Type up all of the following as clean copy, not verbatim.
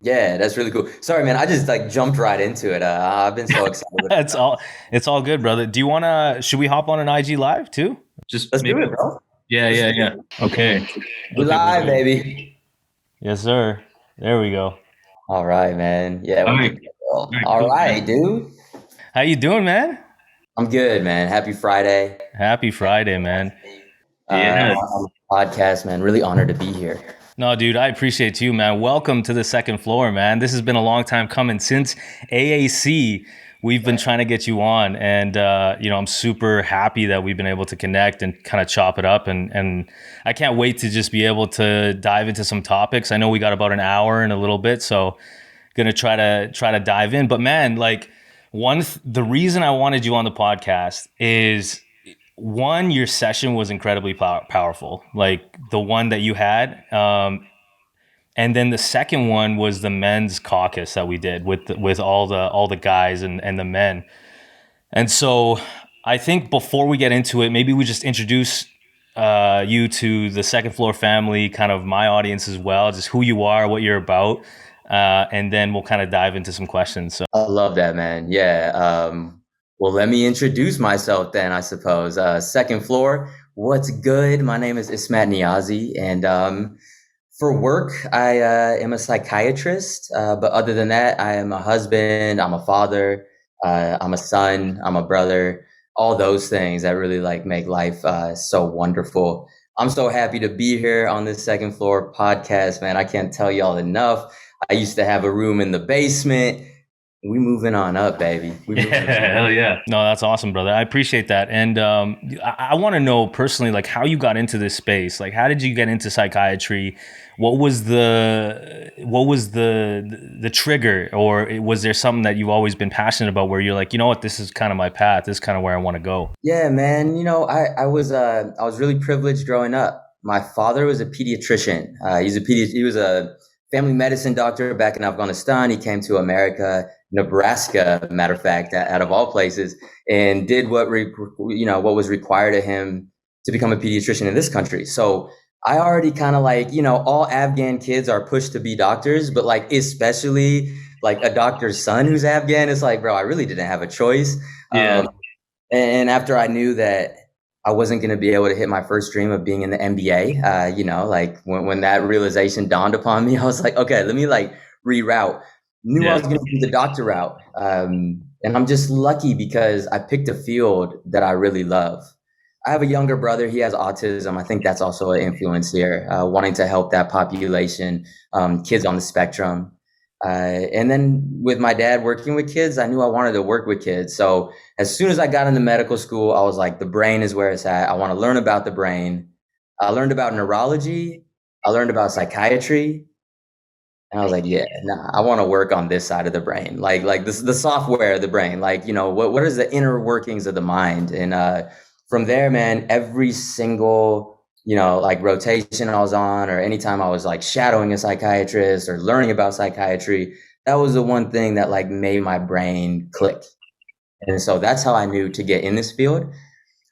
Yeah, that's really cool. Sorry, man. I just like jumped right into it. I've been so excited. It's all it's all good, brother. Do you wanna should we hop on an IG live too? Just Let's do maybe. it, bro. Yeah, Let's yeah, do yeah. it. Okay. We Okay, we'll live, do it. baby. Yes, sir. There we go. All right, man. Yeah, All we're right. good to go. All right, All cool, right, man. dude. How you doing, man? I'm good, man. Happy Friday. Happy Friday, man. On Yeah. the podcast, man. Really honored to be here. No, dude, I appreciate you, man. Welcome to the second floor, man. This has been a long time coming since AAC. We've been trying to get you on, and I'm super happy that we've been able to connect and kind of chop it up, and I can't wait to just be able to dive into some topics. I know we got about an hour and a little bit, so gonna try to dive in. But man, like the reason I wanted you on the podcast is one, your session was incredibly powerful, like the one that you had. And then the second one was the men's caucus that we did with all the guys and the men. And so I think before we get into it, maybe we just introduce you to the second floor family, kind of my audience as well, just who you are, what you're about, and then we'll kind of dive into some questions. So I love that, man. Yeah. Well, let me introduce myself then, I suppose. Second floor. What's good? My name is Ismatt Niazi, and for work, I am a psychiatrist. But other than that, I am a husband. I'm a father. I'm a son. I'm a brother. All those things that really like make life so wonderful. I'm so happy to be here on this second floor podcast, man. I can't tell y'all enough. I used to have a room in the basement. We moving on up, baby. We moving on. yeah, hell yeah. No, that's awesome, brother. I appreciate that. And I want to know personally, like how you got into this space. Like, how did you get into psychiatry? What was the trigger, or was there something that you've always been passionate about, where you're like, you know what, this is kind of my path. This is kind of where I want to go. Yeah, man. I was really privileged growing up. My father was a pediatrician. He was a family medicine doctor back in Afghanistan. He came to America, Nebraska, matter of fact, out of all places, and did what was required of him to become a pediatrician in this country. So I already kind of like, all Afghan kids are pushed to be doctors, but like especially like a doctor's son who's Afghan, it's like, bro, I really didn't have a choice. Yeah. And after I knew that I wasn't going to be able to hit my first dream of being in the NBA, like when that realization dawned upon me, I was like, okay, let me like reroute. Knew I was Yeah. going to do the doctor route. And I'm just lucky because I picked a field that I really love. I have a younger brother. He has autism. I think that's also an influence here, wanting to help that population, kids on the spectrum. And then with my dad working with kids, I knew I wanted to work with kids. So as soon as I got into medical school, I was like, the brain is where it's at. I want to learn about the brain. I learned about neurology. I learned about psychiatry. And I was like, yeah, nah, I want to work on this side of the brain, like this, the software of the brain, like, what is the inner workings of the mind? And from there, man, every single, like rotation I was on, or anytime I was like shadowing a psychiatrist or learning about psychiatry, that was the one thing that like made my brain click. And so that's how I knew to get in this field.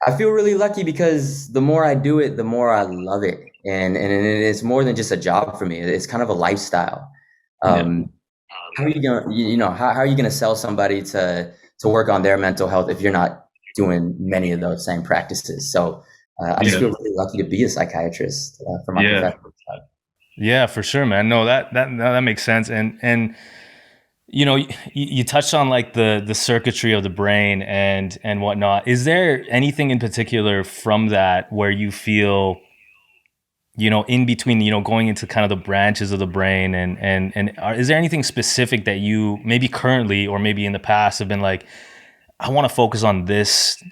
I feel really lucky because the more I do it, the more I love it. And it's more than just a job for me. It's kind of a lifestyle. Yeah. Um, how are you gonna, how are you gonna sell somebody to work on their mental health if you're not doing many of those same practices? So I just Yeah. feel really lucky to be a psychiatrist for my Yeah. professional side. Yeah, for sure, man. No, that makes sense. And you touched on like the circuitry of the brain and whatnot. Is there anything in particular from that where you feel, in between, going into kind of the branches of the brain, is there anything specific that you maybe currently or maybe in the past have been like, I want to focus on this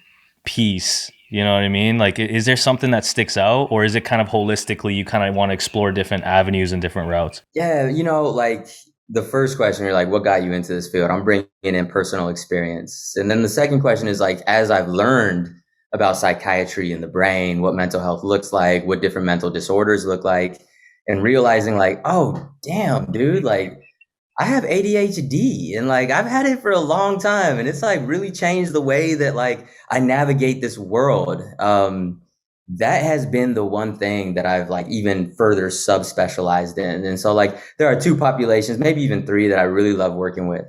piece? You know what I mean? Like, is there something that sticks out, or is it kind of holistically you kind of want to explore different avenues and different routes? Yeah, like the first question, you're like, what got you into this field? I'm bringing in personal experience. And then the second question is like, as I've learned about psychiatry and the brain, what mental health looks like, what different mental disorders look like, and realizing like, oh, damn, dude, like I have ADHD and like I've had it for a long time and it's like really changed the way that like I navigate this world. that has been the one thing that I've like even further subspecialized in. And so like there are two populations, maybe even three, that I really love working with: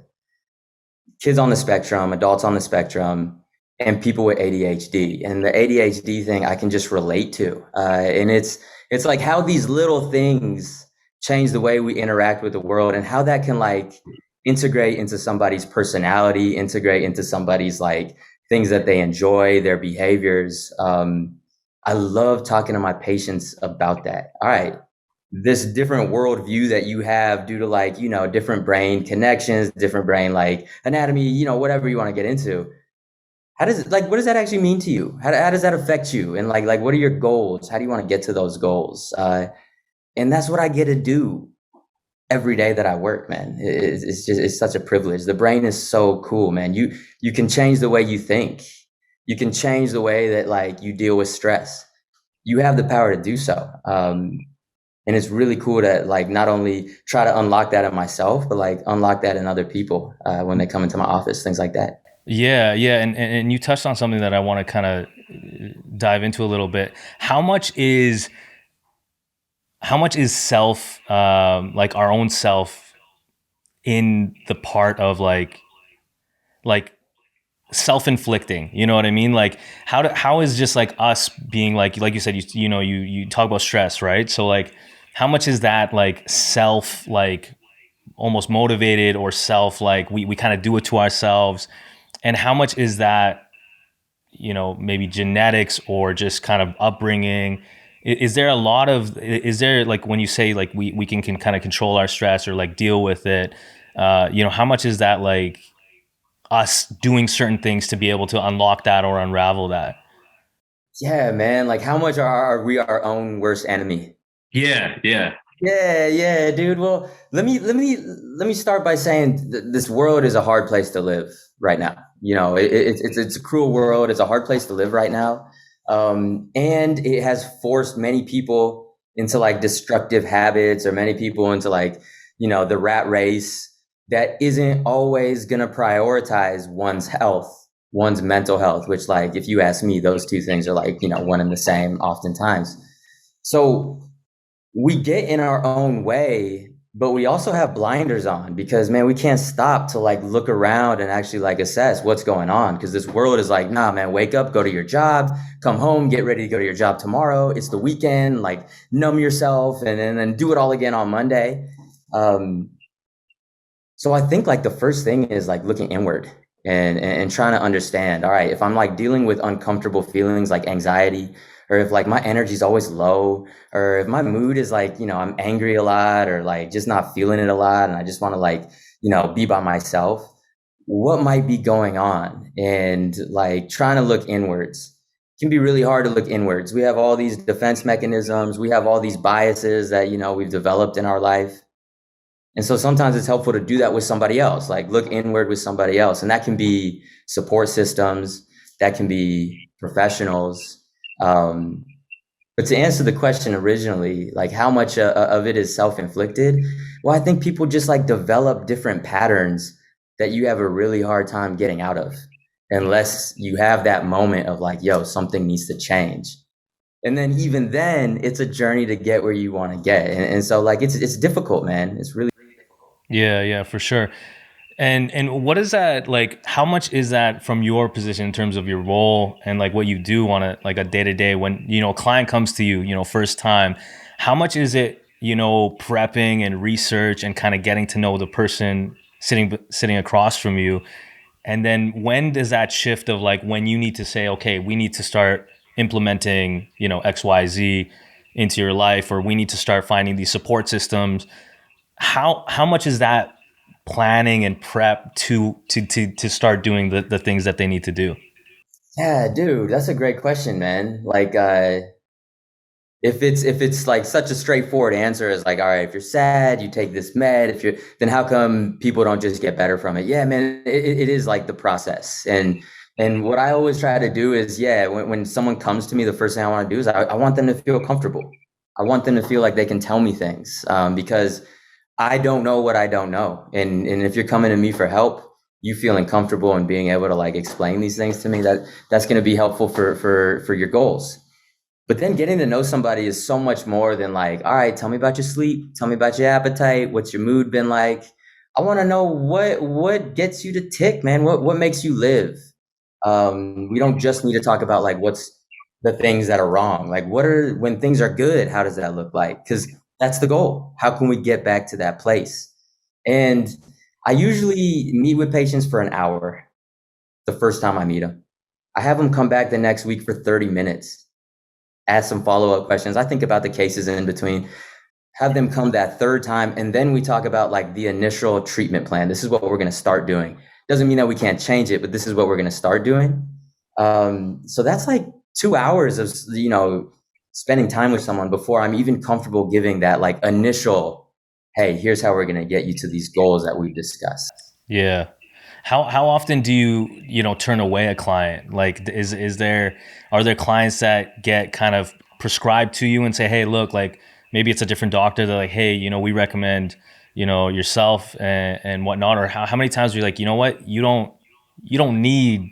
kids on the spectrum, adults on the spectrum, and people with ADHD. And the ADHD thing I can just relate to. And it's like how these little things change the way we interact with the world, and how that can like integrate into somebody's personality, integrate into somebody's like things that they enjoy, their behaviors. I love talking to my patients about that. All right, this different worldview that you have due to like, you know, different brain connections, different brain like anatomy, you know, whatever you want to get into. How does it like, what does that actually mean to you? How does that affect you? And like, what are your goals? How do you want to get to those goals? And that's what I get to do every day that I work, man. It's just, it's such a privilege. The brain is so cool, man. You can change the way you think. You can change the way that like you deal with stress. You have the power to do so. And it's really cool to like not only try to unlock that in myself, but like unlock that in other people when they come into my office, things like that. Yeah, yeah, and you touched on something that I want to kind of dive into a little bit. How much is self, like our own self, in the part of like self-inflicting, you know what I mean? Like how is just like us being like you said, you know, you talk about stress, right? So like how much is that like self, like almost motivated, or self, like we kind of do it to ourselves, and how much is that, you know, maybe genetics or just kind of upbringing? Is there a lot of, is there like, when you say like we can kind of control our stress or like deal with it, you know, how much is that like us doing certain things to be able to unlock that or unravel that? Yeah, man. Like how much are we our own worst enemy? Yeah, yeah. Yeah, yeah, dude. Well, let me start by saying this world is a hard place to live right now. You know, it's a cruel world. It's a hard place to live right now, and it has forced many people into like destructive habits, or many people into like, you know, the rat race that isn't always gonna prioritize one's health, one's mental health. Which, like, if you ask me, those two things are like, you know, one and the same oftentimes. So we get in our own way, but we also have blinders on because, man, we can't stop to like look around and actually like assess what's going on, because this world is like, nah, man, wake up, go to your job, come home, get ready to go to your job tomorrow. It's the weekend, like numb yourself and then do it all again on Monday. Um, so I think like the first thing is like looking inward and trying to understand, all right, if I'm like dealing with uncomfortable feelings like anxiety, or if like my energy is always low, or if my mood is like, you know, I'm angry a lot, or like just not feeling it a lot, and I just want to like, you know, be by myself, what might be going on? And like trying to look inwards can be really hard to look inwards. We have all these defense mechanisms, we have all these biases that, you know, we've developed in our life. And so sometimes it's helpful to do that with somebody else, like look inward with somebody else. And that can be support systems, that can be professionals. Um, but to answer the question originally, like how much of it is self-inflicted? Well, I think people just like develop different patterns that you have a really hard time getting out of, unless you have that moment of like, yo, something needs to change. And then even then, it's a journey to get where you want to get. And so like it's difficult, man. It's really Yeah, yeah, for sure. And what is that like? How much is that from your position in terms of your role and like what you do on a like a day to day when, you know, a client comes to you, you know, first time? How much is it, you know, prepping and research and kind of getting to know the person sitting across from you? And then when does that shift of like when you need to say, okay, we need to start implementing, you know, XYZ into your life, or we need to start finding these support systems? How much is that planning and prep to start doing the things that they need to do? Yeah, dude, that's a great question, man. Like, if it's like such a straightforward answer as like, all right, if you're sad, you take this med. If you're, then how come people don't just get better from it? Yeah, man, it is like the process. And what I always try to do is, yeah, when someone comes to me, the first thing I want to do is I want them to feel comfortable. I want them to feel like they can tell me things, because I don't know what I don't know. And if you're coming to me for help, you feeling comfortable and being able to like explain these things to me, that's going to be helpful for your goals. But then getting to know somebody is so much more than like, all right, tell me about your sleep, tell me about your appetite, what's your mood been like. I want to know what gets you to tick, man. What makes you live? We don't just need to talk about like what's the things that are wrong. Like what are when things are good, how does that look like? Because that's the goal. How can we get back to that place? And I usually meet with patients for an hour the first time I meet them. I have them come back the next week for 30 minutes, ask some follow-up questions. I think about the cases in between, have them come that third time, and then we talk about like the initial treatment plan. This is what we're going to start doing. Doesn't mean that we can't change it, but this is what we're going to start doing. So that's like 2 hours of, spending time with someone before I'm even comfortable giving that like initial, hey, here's how we're going to get you to these goals that we've discussed. Yeah. How often do you turn away a client? Like, are there clients that get kind of prescribed to you and say, hey, look, like maybe it's a different doctor. They're like, hey, we recommend, yourself and whatnot. Or how many times are you like, you know what, you don't need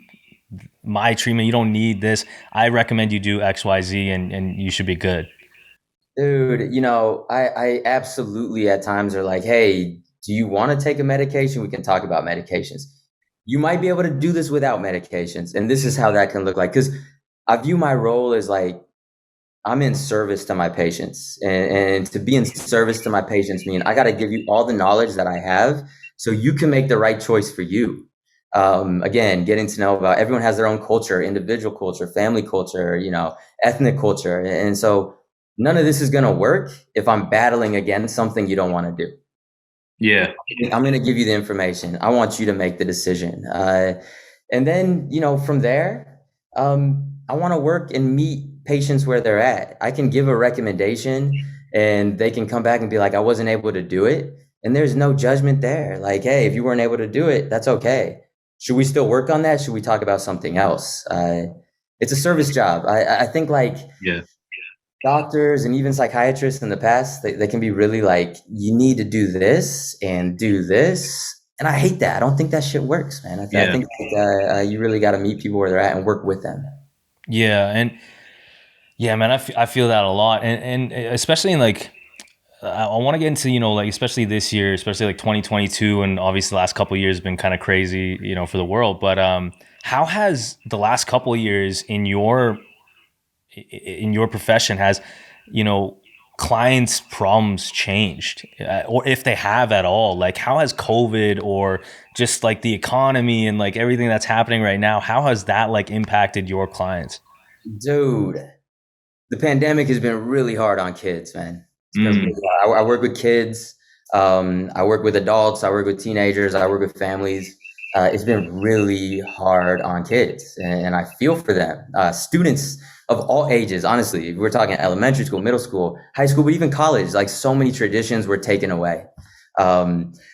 my treatment. You don't need this. I recommend you do X, Y, Z, and you should be good. Dude, I absolutely at times are like, hey, do you want to take a medication? We can talk about medications. You might be able to do this without medications. And this is how that can look like. Because I view my role as like, I'm in service to my patients. And to be in service to my patients mean I got to give you all the knowledge that I have so you can make the right choice for you. Again, getting to know about everyone has their own culture, individual culture, family culture, ethnic culture. And so none of this is going to work if I'm battling against something you don't want to do. Yeah. I'm going to give you the information. I want you to make the decision. And then, from there, I want to work and meet patients where they're at. I can give a recommendation and they can come back and be like, I wasn't able to do it. And there's no judgment there. Like, hey, if you weren't able to do it, that's okay. Should we still work on that? Should we talk about something else? It's a service job. I think like, yeah. Doctors and even psychiatrists in the past, they can be really like, you need to do this and do this. And I hate that. I don't think that shit works, man. I think you really got to meet people where they're at and work with them. Yeah. And yeah, man, I feel that a lot. And especially in like, I want to get into, like, especially this year, especially like 2022. And obviously the last couple of years been kind of crazy, for the world. But how has the last couple of years in your profession has, clients' problems changed, or if they have at all? Like, how has COVID or just like the economy and like everything that's happening right now, how has that like impacted your clients? Dude, the pandemic has been really hard on kids, man. It's been really hard. I work with kids. I work with adults. I work with teenagers. I work with families. It's been really hard on kids, and I feel for them. Students of all ages, honestly, we're talking elementary school, middle school, high school, but even college, like so many traditions were taken away.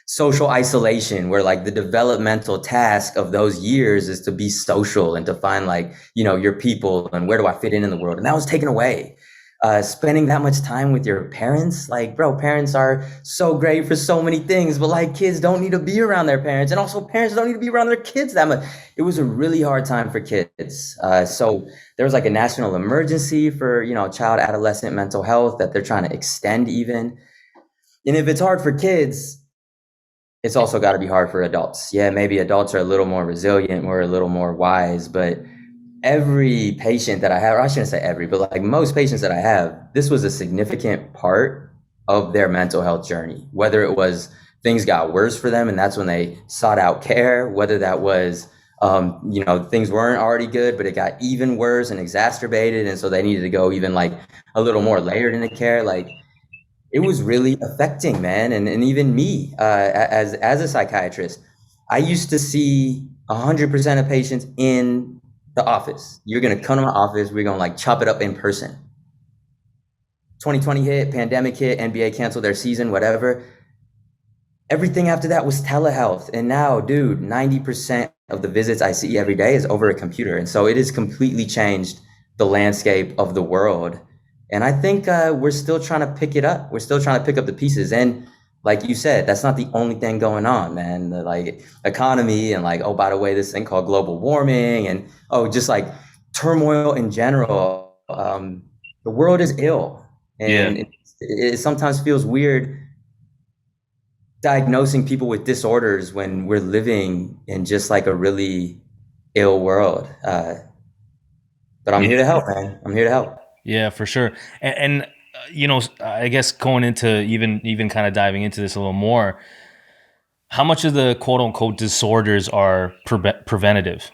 Social isolation, where like the developmental task of those years is to be social and to find like, your people and where do I fit in the world? And that was taken away. Spending that much time with your parents, like, bro, parents are so great for so many things, but like kids don't need to be around their parents, and also parents don't need to be around their kids that much. It was a really hard time for kids. So there was like a national emergency for, child adolescent mental health that they're trying to extend even. And if it's hard for kids, it's also got to be hard for adults. Yeah, maybe adults are a little more resilient, we're a little more wise, but every patient that I have, or I shouldn't say every, but like most patients that I have, this was a significant part of their mental health journey. Whether it was things got worse for them and that's when they sought out care, whether that was, things weren't already good, but it got even worse and exacerbated. And so they needed to go even like a little more layered into care. Like it was really affecting, man. And even me, as a psychiatrist, I used to see 100% of patients in the office. You're going to come to my office. We're going to like chop it up in person. 2020 hit, pandemic hit, NBA canceled their season, whatever. Everything after that was telehealth. And now, dude, 90% of the visits I see every day is over a computer. And so it has completely changed the landscape of the world. And I think we're still trying to pick it up. We're still trying to pick up the pieces. And like you said, that's not the only thing going on, man. The like economy and like, oh, by the way, this thing called global warming and just like turmoil in general. the world is ill, Yeah. and it sometimes feels weird diagnosing people with disorders when we're living in just like a really ill world. But I'm here to help, man. I'm here to help. Yeah, for sure. And you know, I guess going into even kind of diving into this a little more, how much of the quote unquote disorders are preventative?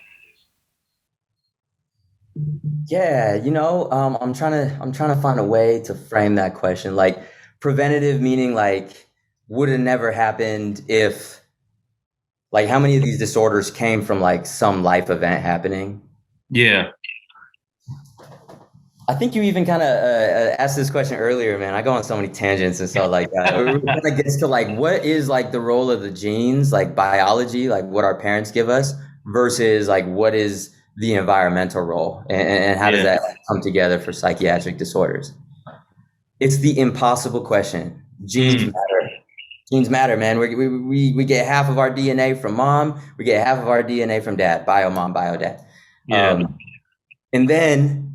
Yeah, I'm trying to find a way to frame that question. Like preventative meaning like would have never happened if like how many of these disorders came from like some life event happening? Yeah. I think you even kind of asked this question earlier, man. I go on so many tangents and stuff like that. It kind of gets to like what is like the role of the genes, like biology, like what our parents give us, versus like what is the environmental role, and how does Yeah. that come together for psychiatric disorders? It's the impossible question. Genes Mm. matter. Genes matter, man. We get half of our DNA from mom. We get half of our DNA from dad. Bio mom, bio dad. Yeah. And then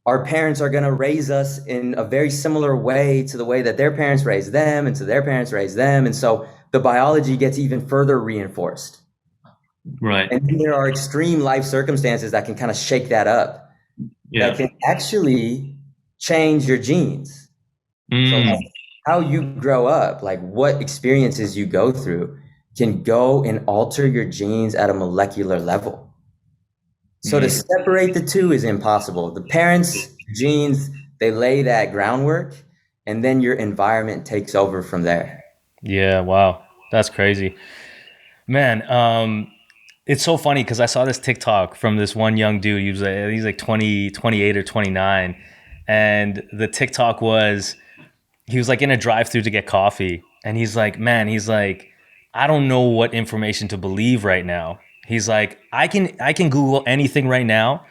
our parents are going to raise us in a very similar way to the way that their parents raised them and to their parents raised them. And so the biology gets even further reinforced. Right. And then there are extreme life circumstances that can kind of shake that up, that can actually change your genes. So like how you grow up, like what experiences you go through can go and alter your genes at a molecular level. So to separate the two is impossible. The parents, genes, they lay that groundwork, and then your environment takes over from there. Yeah. Wow. That's crazy, man. It's so funny because I saw this TikTok from this one young dude. He's like 20, 28 or 29. And the TikTok was, he was like in a drive-through to get coffee. And he's like, man, he's like, I don't know what information to believe right now. He's like, I can Google anything right now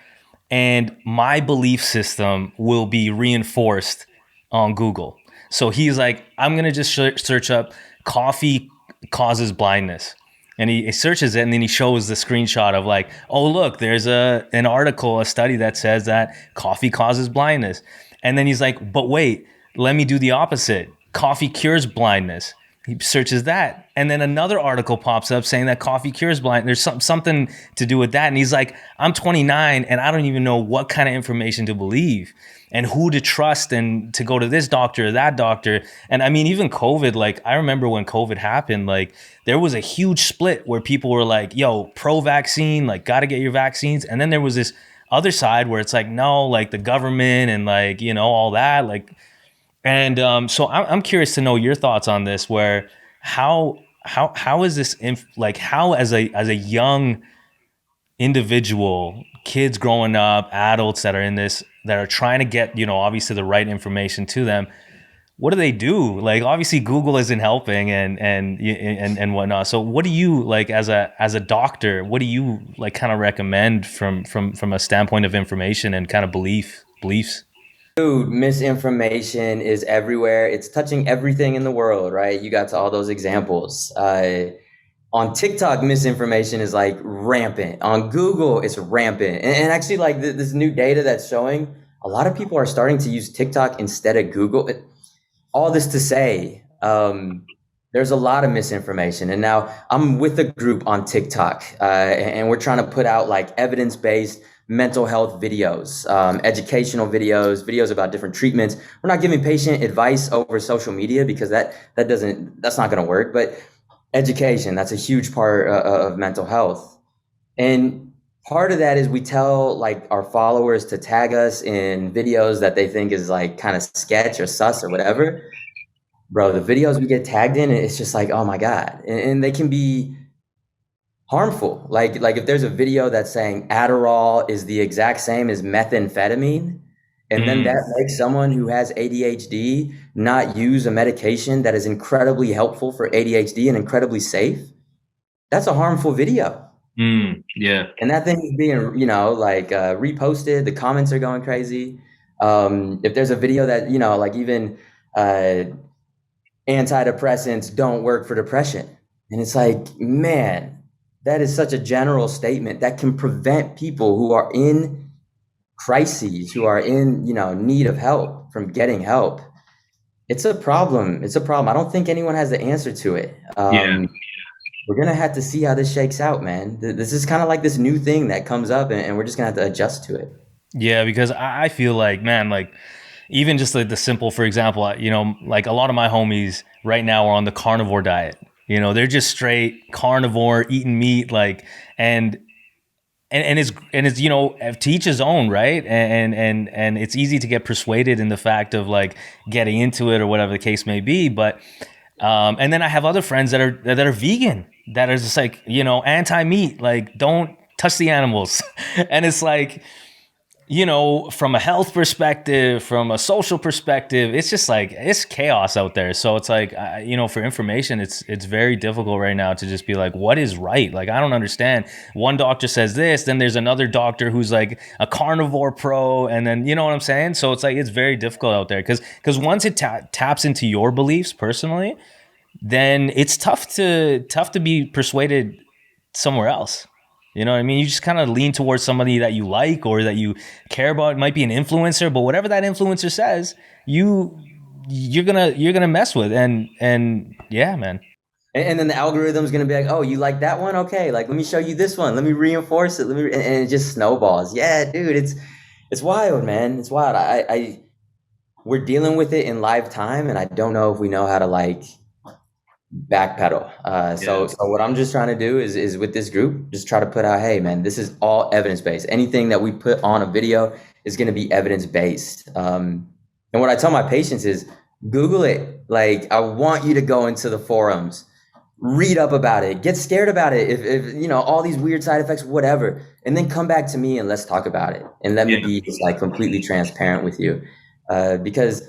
and my belief system will be reinforced on Google. So he's like, I'm going to just search up coffee causes blindness. And he searches it and then he shows the screenshot of like, oh, look, there's an article, a study that says that coffee causes blindness. And then he's like, but wait, let me do the opposite. Coffee cures blindness. He searches that. And then another article pops up saying that coffee cures blindness. There's something to do with that. And he's like, I'm 29 and I don't even know what kind of information to believe and who to trust and to go to this doctor or that doctor. And I mean, even COVID, like I remember when COVID happened, like there was a huge split where people were like, yo, pro-vaccine, like got to get your vaccines. And then there was this other side where it's like, no, like the government and like, you know, all that, like. And so I'm curious to know your thoughts on this. Where how is this like how as a young individual, kids growing up, adults that are in this that are trying to get, you know, obviously the right information to them. What do they do? Like obviously Google isn't helping and whatnot. So what do you like as a doctor? What do you like kind of recommend from a standpoint of information and kind of beliefs? Dude, misinformation is everywhere. It's touching everything in the world, right? You got to all those examples. On TikTok, misinformation is like rampant. On Google, it's rampant. And actually, like this new data that's showing, a lot of people are starting to use TikTok instead of Google. All this to say, there's a lot of misinformation. And now I'm with a group on TikTok, and we're trying to put out like evidence-based mental health videos, educational videos, videos about different treatments. We're not giving patient advice over social media because that's not going to work. But education, that's a huge part of mental health. And part of that is we tell like our followers to tag us in videos that they think is like kind of sketch or sus or whatever. Bro, the videos we get tagged in, it's just like, oh my God. And they can be harmful. Like if there's a video that's saying Adderall is the exact same as methamphetamine, and then that makes someone who has ADHD not use a medication that is incredibly helpful for ADHD and incredibly safe, that's a harmful video. Yeah. And that thing is being, like reposted. The comments are going crazy. If there's a video that, like even antidepressants don't work for depression. And it's like, man, that is such a general statement that can prevent people who are in crises, who are in, need of help from getting help. It's a problem. It's a problem. I don't think anyone has the answer to it. Yeah. We're gonna have to see how this shakes out, man. This is kind of like this new thing that comes up, and we're just gonna have to adjust to it. Yeah, because I feel like, man, like even just like the simple, for example, like a lot of my homies right now are on the carnivore diet. They're just straight carnivore, eating meat, like, and it's to each his own, right? And it's easy to get persuaded in the fact of like getting into it or whatever the case may be. But and then I have other friends that are vegan, that are just like, anti-meat, like don't touch the animals. And it's like, from a health perspective, from a social perspective, it's just like, it's chaos out there. So it's like, for information, it's very difficult right now to just be like, what is right? Like, I don't understand. One doctor says this, then there's another doctor who's like a carnivore pro. And then, you know what I'm saying? So it's like, it's very difficult out there because once it taps into your beliefs personally, then it's tough to be persuaded somewhere else. You know what I mean? You just kind of lean towards somebody that you like or that you care about. It might be an influencer, but whatever that influencer says, you're gonna mess with. And yeah, man. And then the algorithm's gonna be like, oh, you like that one? Okay, like let me show you this one. Let me reinforce it. And it just snowballs. Yeah, dude, it's wild, man. It's wild. We're dealing with it in live time, and I don't know if we know how to like backpedal. So what I'm just trying to do is with this group, just try to put out, hey man, this is all evidence-based. Anything that we put on a video is going to be evidence-based. And what I tell my patients is Google it. Like, I want you to go into the forums, read up about it, get scared about it. If all these weird side effects, whatever, and then come back to me and let's talk about it. And let me be just like completely transparent with you. Because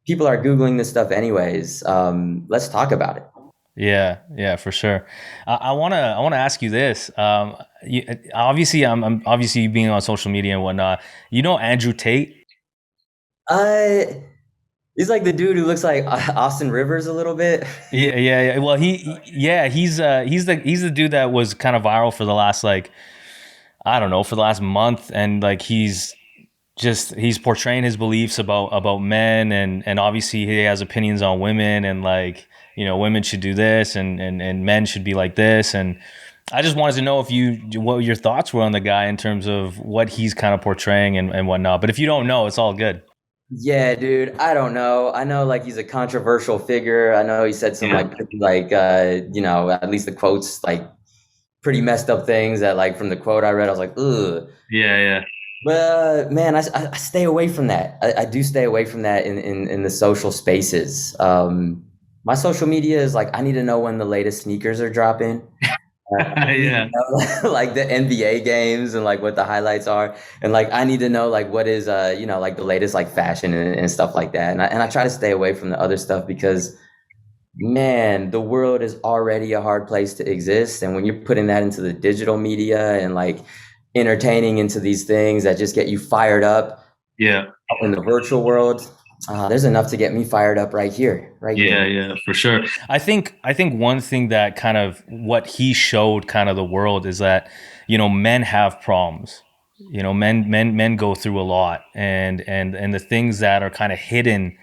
people are Googling this stuff anyways. Let's talk about it. Yeah, for sure. I wanna ask you this. Obviously, I'm obviously being on social media and whatnot. Andrew Tate? He's like the dude who looks like Austin Rivers a little bit. Yeah. Well, he's the dude that was kind of viral for the last, like, I don't know, for the last month, and like he's portraying his beliefs about men, and obviously he has opinions on women, and like, women should do this and men should be like this. And I just wanted to know what your thoughts were on the guy in terms of what he's kind of portraying and whatnot. But if you don't know, it's all good. Yeah, dude, I don't know. I know like he's a controversial figure. I know he said some at least the quotes, like pretty messed up things that, like, from the quote I read, I was like, ugh. Yeah. But man, I stay away from that. I do stay away from that in the social spaces. My social media is like, I need to know when the latest sneakers are dropping. Yeah. Like the NBA games and like what the highlights are. And like, I need to know like what is, like the latest like fashion and stuff like that. And I try to stay away from the other stuff because, man, the world is already a hard place to exist. And when you're putting that into the digital media and like entertaining into these things that just get you fired up in the virtual world, there's enough to get me fired up right here. Yeah, for sure. I think one thing that kind of what he showed kind of the world is that, men have problems. Men go through a lot, and the things that are kind of hidden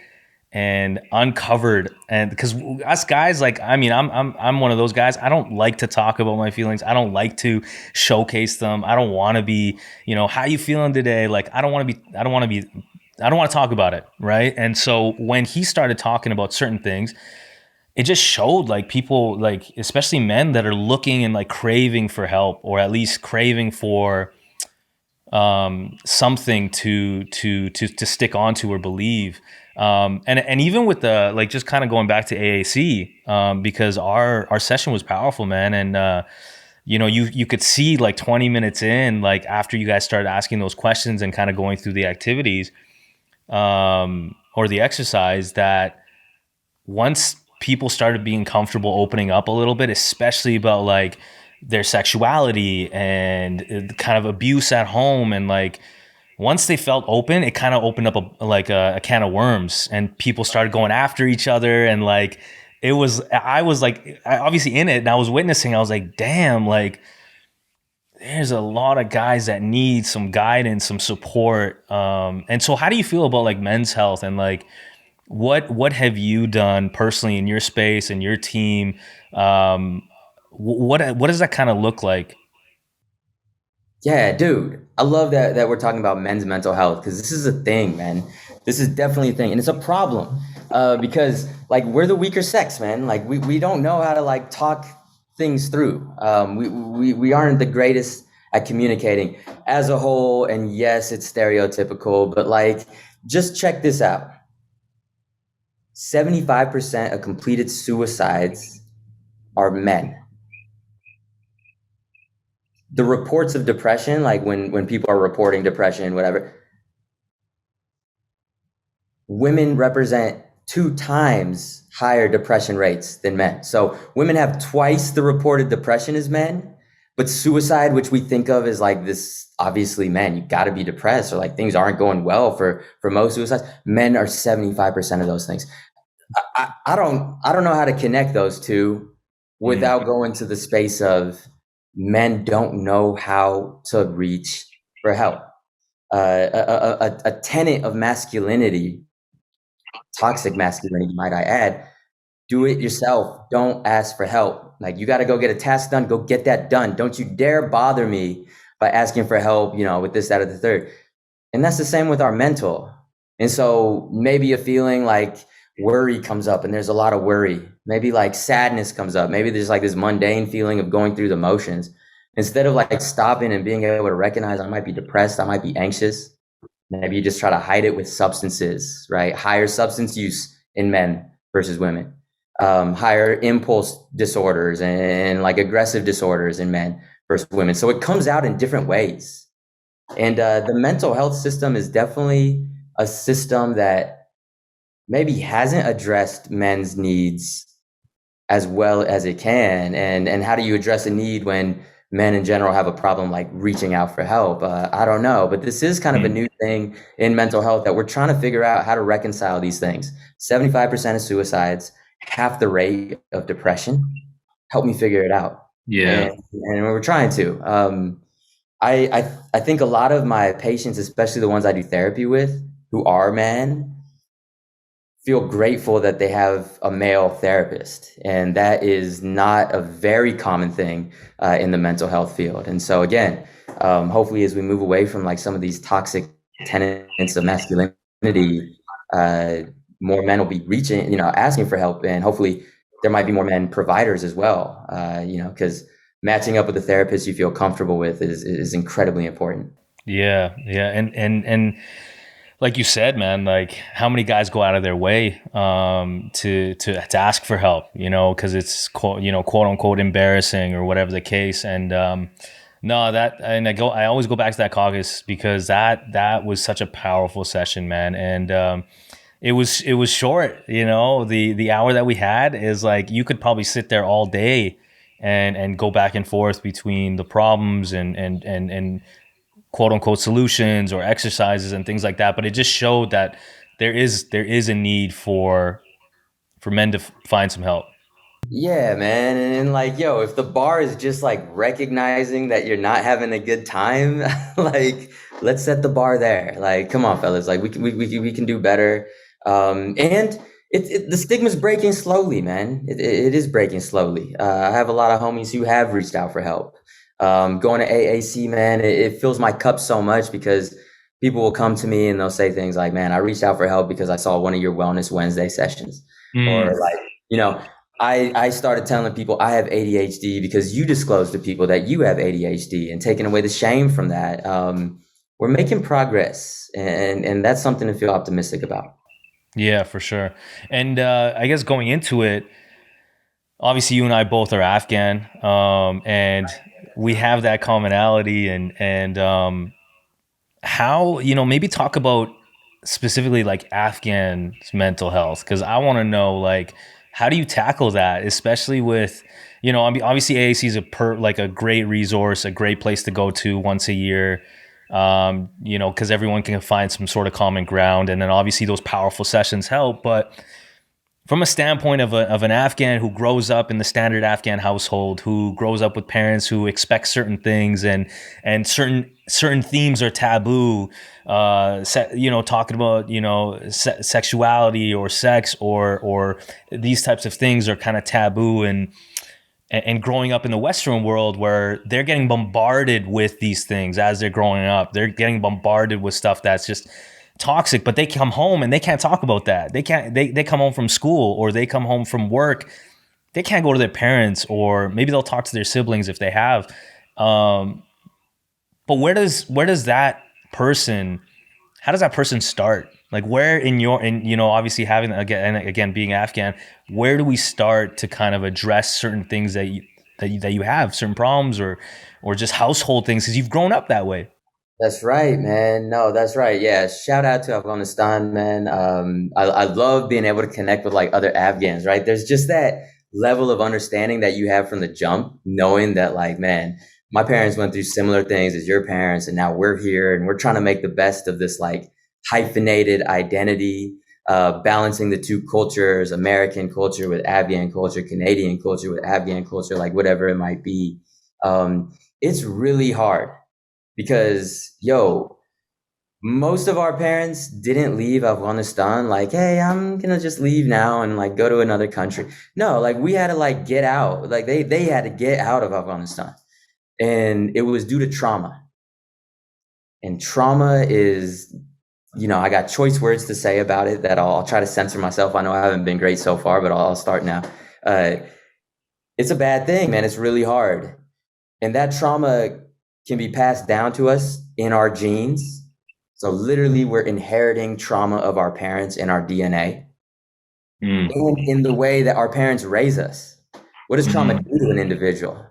and uncovered, and because us guys, like, I mean, I'm one of those guys. I don't like to talk about my feelings. I don't like to showcase them. I don't want to be, how you feeling today? Like, I don't want to talk about it, right? And so when he started talking about certain things, it just showed like people, like especially men that are looking and like craving for help, or at least craving for something to stick onto or believe. And even with the, like, just kind of going back to AAC, because our session was powerful, man. And you could see like 20 minutes in, like after you guys started asking those questions and kind of going through the activities, or the exercise, that once people started being comfortable opening up a little bit, especially about like their sexuality and kind of abuse at home, and like once they felt open, it kind of opened up a can of worms, and people started going after each other. And like I was like, obviously in it, and I was witnessing. I was like, damn, like there's a lot of guys that need some guidance, some support. And so how do you feel about like men's health, and like what have you done personally in your space and your team? What does that kind of look like? Yeah, dude, I love that we're talking about men's mental health because this is a thing, man. This is definitely a thing, and it's a problem because like we're the weaker sex, man. Like we don't know how to like talk things through. We aren't the greatest at communicating as a whole, and yes, it's stereotypical, but like just check this out. 75% of completed suicides are men. The reports of depression, like when people are reporting depression, whatever, women represent 2 times higher depression rates than men. So women have twice the reported depression as men, but suicide, which we think of as like this, obviously men, you got to be depressed or like things aren't going well for most suicides. Men are 75% of those things. I don't know how to connect those two without going to the space of men don't know how to reach for help. A tenet of masculinity, toxic masculinity, might I add, do it yourself. Don't ask for help. Like you got to go get a task done. Go get that done. Don't you dare bother me by asking for help, with this, that, or the third. And that's the same with our mental. And so maybe a feeling like worry comes up and there's a lot of worry. Maybe like sadness comes up. Maybe there's like this mundane feeling of going through the motions. Instead of like stopping and being able to recognize I might be depressed, I might be anxious, maybe you just try to hide it with substances, right? Higher substance use in men versus women. Higher impulse disorders and like aggressive disorders in men versus women. So it comes out in different ways. And the mental health system is definitely a system that maybe hasn't addressed men's needs as well as it can. And how do you address a need when men in general have a problem like reaching out for help? I don't know, but this is kind of a new thing in mental health that we're trying to figure out how to reconcile these things. 75% of suicides, half the rate of depression. Help me figure it out. Yeah. And we're trying to. I think a lot of my patients, especially the ones I do therapy with, who are men, feel grateful that they have a male therapist, and that is not a very common thing in the mental health field. And so again, hopefully, as we move away from like some of these toxic tenets of masculinity, more men will be reaching, asking for help, and hopefully there might be more men providers as well. Because matching up with a therapist you feel comfortable with is incredibly important. Yeah. And like you said, man, like how many guys go out of their way to ask for help, because it's quote unquote embarrassing or whatever the case. And no, I always go back to that caucus because that was such a powerful session, man. And it was short, the hour that we had is like you could probably sit there all day and go back and forth between the problems and quote unquote solutions or exercises and things like that. But it just showed that there is a need for men to find some help. Yeah, man. And like, yo, if the bar is just like recognizing that you're not having a good time, like, let's set the bar there. Like, come on, fellas. Like, we can do better. And the stigma's breaking slowly, man. It is breaking slowly. I have a lot of homies who have reached out for help. Going to AAC, man, it fills my cup so much because people will come to me and they'll say things like, man, I reached out for help because I saw one of your Wellness Wednesday sessions. Or like, I started telling people I have ADHD because you disclosed to people that you have ADHD and taking away the shame from that. We're making progress, and that's something to feel optimistic about. Yeah, for sure. And I guess going into it, obviously you and I both are Afghan, and we have that commonality. And how, maybe talk about specifically like Afghan's mental health, because I want to know, like, how do you tackle that, especially with, I mean, obviously AAC is a great resource, a great place to go to once a year, because everyone can find some sort of common ground, and then obviously those powerful sessions help. But from a standpoint of an Afghan who grows up in the standard Afghan household, who grows up with parents who expect certain things, and certain themes are taboo, talking about, sexuality or sex or these types of things are kind of taboo, and growing up in the Western world where they're getting bombarded with these things as they're growing up. They're getting bombarded with stuff that's just toxic, but they come home and they can't talk about that. They can't, they come home from school or they come home from work. They can't go to their parents, or maybe they'll talk to their siblings if they have. But where does that person, how does that person start? Like where obviously having, again, being Afghan, where do we start to kind of address certain things that you have, certain problems or just household things, because you've grown up that way? That's right, man. No, that's right. Yeah. Shout out to Afghanistan, man. I love being able to connect with like other Afghans, right? There's just that level of understanding that you have from the jump, knowing that like, man, my parents went through similar things as your parents, and now we're here and we're trying to make the best of this like hyphenated identity, balancing the two cultures, American culture with Afghan culture, Canadian culture with Afghan culture, like whatever it might be. It's really hard because, most of our parents didn't leave Afghanistan like, hey, I'm gonna just leave now and like go to another country. No, like we had to like get out. Like they had to get out of Afghanistan. And it was due to trauma. And trauma is, I got choice words to say about it that I'll try to censor myself. I know I haven't been great so far, but I'll start now. It's a bad thing, man. It's really hard. And that trauma can be passed down to us in our genes. So literally we're inheriting trauma of our parents in our DNA. And in the way that our parents raise us. What does trauma do to an individual?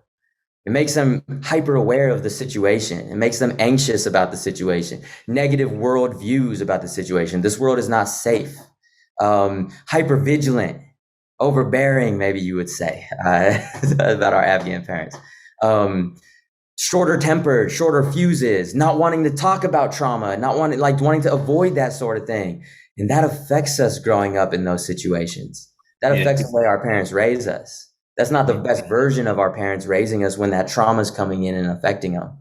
It makes them hyper aware of the situation. It makes them anxious about the situation. Negative world views about the situation. This world is not safe. Hyper vigilant, overbearing, maybe you would say, about our Afghan parents. Shorter tempered, shorter fuses, not wanting to talk about trauma, wanting to avoid that sort of thing. And that affects us growing up in those situations. That affects the way our parents raise us. That's not the best version of our parents raising us when that trauma is coming in and affecting them.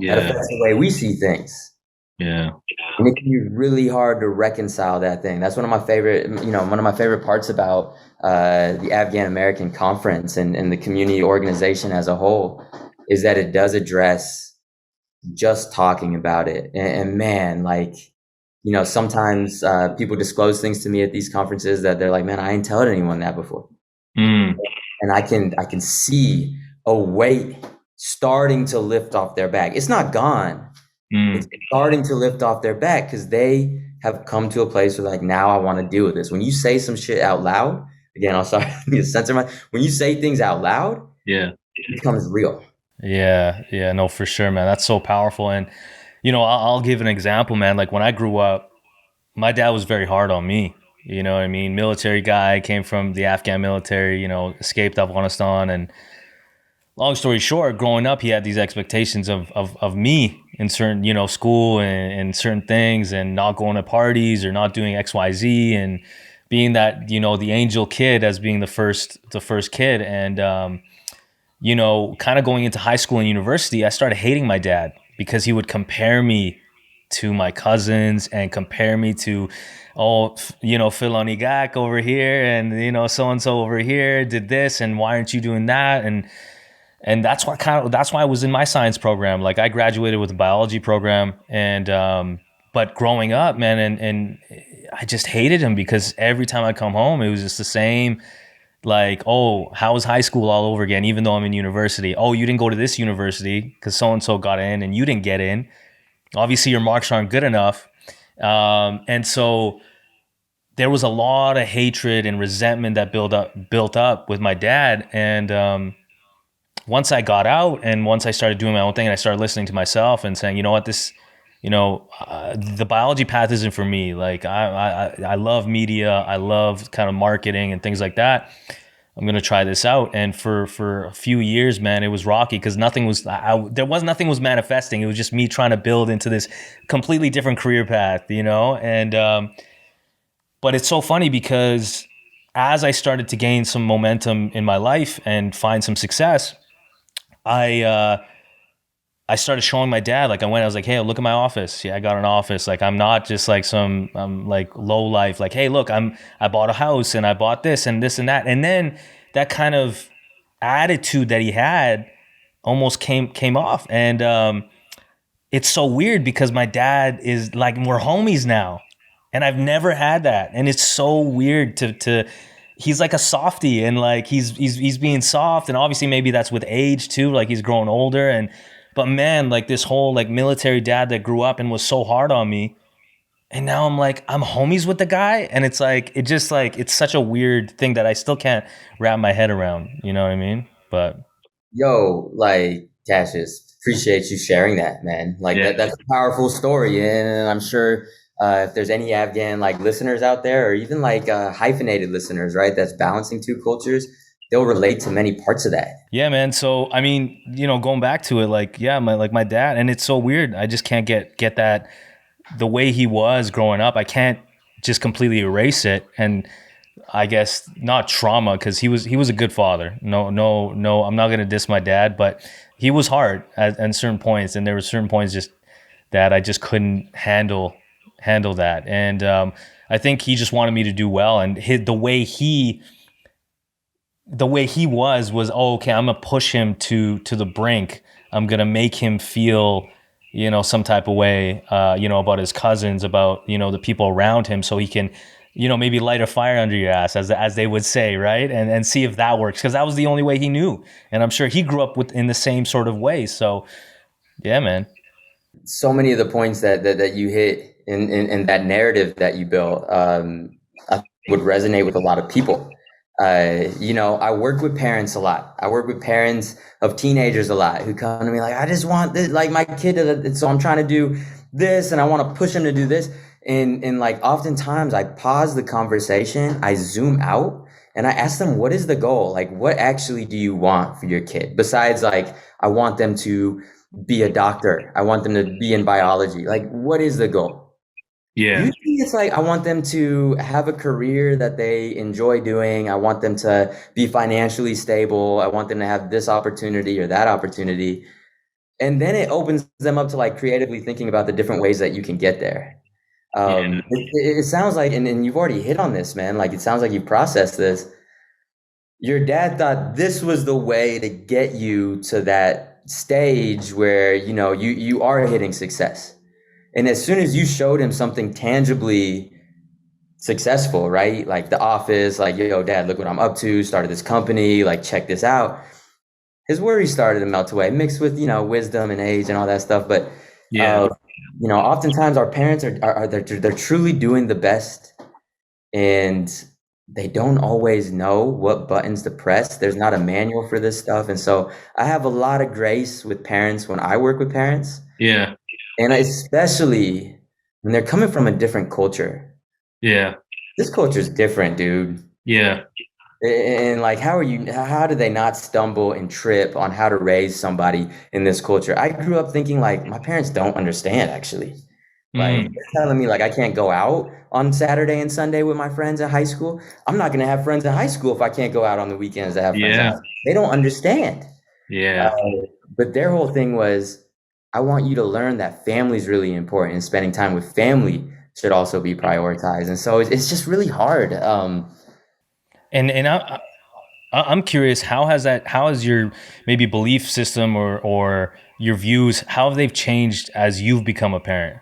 That affects the way we see things. Yeah. And it can be really hard to reconcile that thing. That's one of my favorite parts about the Afghan American conference and the community organization as a whole is that it does address just talking about it. And man, like, sometimes people disclose things to me at these conferences that they're like, man, I ain't told anyone that before. And I can see a weight starting to lift off their back. It's not gone. It's starting to lift off their back because they have come to a place where like, now I want to deal with this. When you say some shit out loud, again, I'll start to censor when you say things out loud, it becomes real. Yeah. No, for sure, man. That's so powerful. And, I'll give an example, man. Like when I grew up, my dad was very hard on me. You know what I mean? Military guy, came from the Afghan military, escaped Afghanistan. And long story short, growing up, he had these expectations of me in certain, school and certain thing and not going to parties or not doing XYZ and being that, the angel kid as being the first kid. And, kind of going into high school and university, I started hating my dad because he would compare me to my cousins and compare me to, Filonigak over here and, so-and-so over here did this and why aren't you doing that? And that's why I was in my science program. Like I graduated with a biology program and, but growing up, man, and I just hated him because every time I come home, it was just the same, like, oh, how was high school all over again, even though I'm in university? Oh, you didn't go to this university because so-and-so got in and you didn't get in. Obviously your marks aren't good enough. And so there was a lot of hatred and resentment that built up with my dad. And once I got out and once I started doing my own thing and I started listening to myself and saying, you know what, this, the biology path isn't for me. Like I love media. I love kind of marketing and things like that. I'm going to try this out. And for a few years, man, it was rocky because nothing was manifesting. It was just me trying to build into this completely different career path, And, but it's so funny because as I started to gain some momentum in my life and find some success, I started showing my dad, like I was like, hey, look at my office. Yeah, I got an office. Like, I'm not just like I'm like low life. Like, hey, look, I bought a house and I bought this and this and that. And then that kind of attitude that he had almost came off. And it's so weird because my dad is like, we're homies now. And I've never had that. And it's so weird to he's like a softie, and like he's being soft, and obviously maybe that's with age too, like he's growing older. And but man, like this whole like military dad that grew up and was so hard on me, and now I'm like, I'm homies with the guy, and it's like, it just like, it's such a weird thing that I still can't wrap my head around, you know what I mean? But Yo, like Cassius, appreciate you sharing that, man. Like yeah, that's a powerful story, and I'm sure if there's any Afghan like listeners out there, or even like hyphenated listeners, right, that's balancing two cultures, they'll relate to many parts of that. yeah, man. So I mean, you know, going back to it, like, yeah, my dad, and it's so weird. I just can't get that, the way he was growing up. I can't just completely erase it. And I guess not trauma, because he was a good father. No, I'm not gonna diss my dad, but he was hard at certain points, and there were certain points just that I just couldn't handle that. And I think he just wanted me to do well, and the way he was, oh, okay, I'm gonna push him to the brink. I'm gonna make him feel, you know, some type of way, you know, about his cousins, about, you know, the people around him, so he can, you know, maybe light a fire under your ass, as they would say, right? And see if that works, because that was the only way he knew, and I'm sure he grew up in the same sort of way. So yeah, man. So many of the points that you hit in that narrative that you built, I think would resonate with a lot of people. You know, I work with parents a lot. I work with parents of teenagers a lot who come to me like, I just want this, like my kid, so I'm trying to do this and I want to push him to do this. And like oftentimes I pause the conversation, I zoom out and I ask them, what is the goal? Like, what actually do you want for your kid? Besides, like, I want them to be a doctor. I want them to be in biology. Like, what is the goal? Yeah. Usually it's like, I want them to have a career that they enjoy doing. I want them to be financially stable. I want them to have this opportunity or that opportunity. And then it opens them up to like creatively thinking about the different ways that you can get there. Yeah. It sounds like, and you've already hit on this, man. Like, it sounds like you processed this. Your dad thought this was the way to get you to that stage where, you know, you are hitting success. And as soon as you showed him something tangibly successful, right? Like the office, like, yo, dad, look what I'm up to, started this company, like, check this out. His worries started to melt away, mixed with, you know, wisdom and age and all that stuff. But, Yeah. you know, oftentimes our parents they're truly doing the best, and they don't always know what buttons to press. There's not a manual for this stuff. And so I have a lot of grace with parents when I work with parents. Yeah. And especially when they're coming from a different culture. Yeah. This culture is different, dude. Yeah. And like, how do they not stumble and trip on how to raise somebody in this culture? I grew up thinking like my parents don't understand, actually. Like, they're telling me like I can't go out on Saturday and Sunday with my friends at high school. I'm not gonna have friends in high school if I can't go out on the weekends to have friends. Yeah. They don't understand. Yeah. But their whole thing was, I want you to learn that family is really important, and spending time with family should also be prioritized. And so it's just really hard. And I'm curious, how has your maybe belief system or your views, how have they changed as you've become a parent?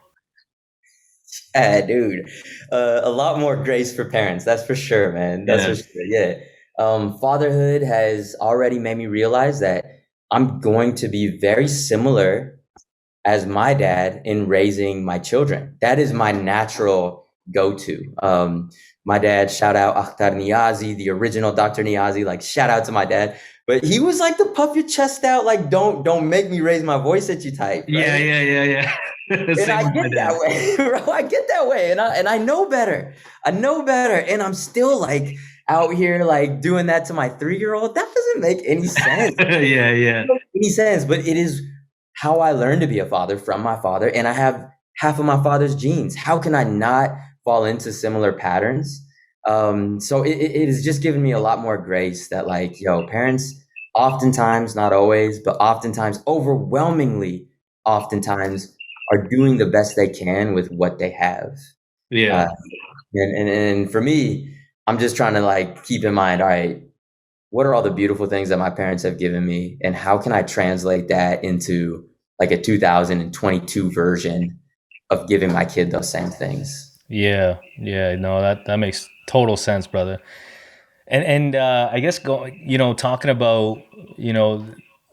Yeah, dude, a lot more grace for parents. That's for sure, man. That's Yeah. for sure. Yeah. Fatherhood has already made me realize that I'm going to be very similar as my dad in raising my children. That is my natural go-to. My dad, shout out Akhtar Niazi, the original Dr. Niazzi, like shout out to my dad. But he was like the puff your chest out, like don't make me raise my voice at you type. Right? Yeah. And Same I with my get dad. that way, bro. I get that way, and I know better. I know better, and I'm still like out here like doing that to my 3-year-old. That doesn't make any sense. Yeah. Any sense, but it is how I learned to be a father from my father, and I have half of my father's genes. How can I not fall into similar patterns? So it has just given me a lot more grace that like, yo, parents oftentimes, not always, but oftentimes, overwhelmingly, oftentimes are doing the best they can with what they have. Uh, Yeah. and for me, I'm just trying to like keep in mind, all right, what are all the beautiful things that my parents have given me, and how can I translate that into like a 2022 version of giving my kid those same things? Yeah, yeah, no, that makes total sense, brother. And I guess talking about,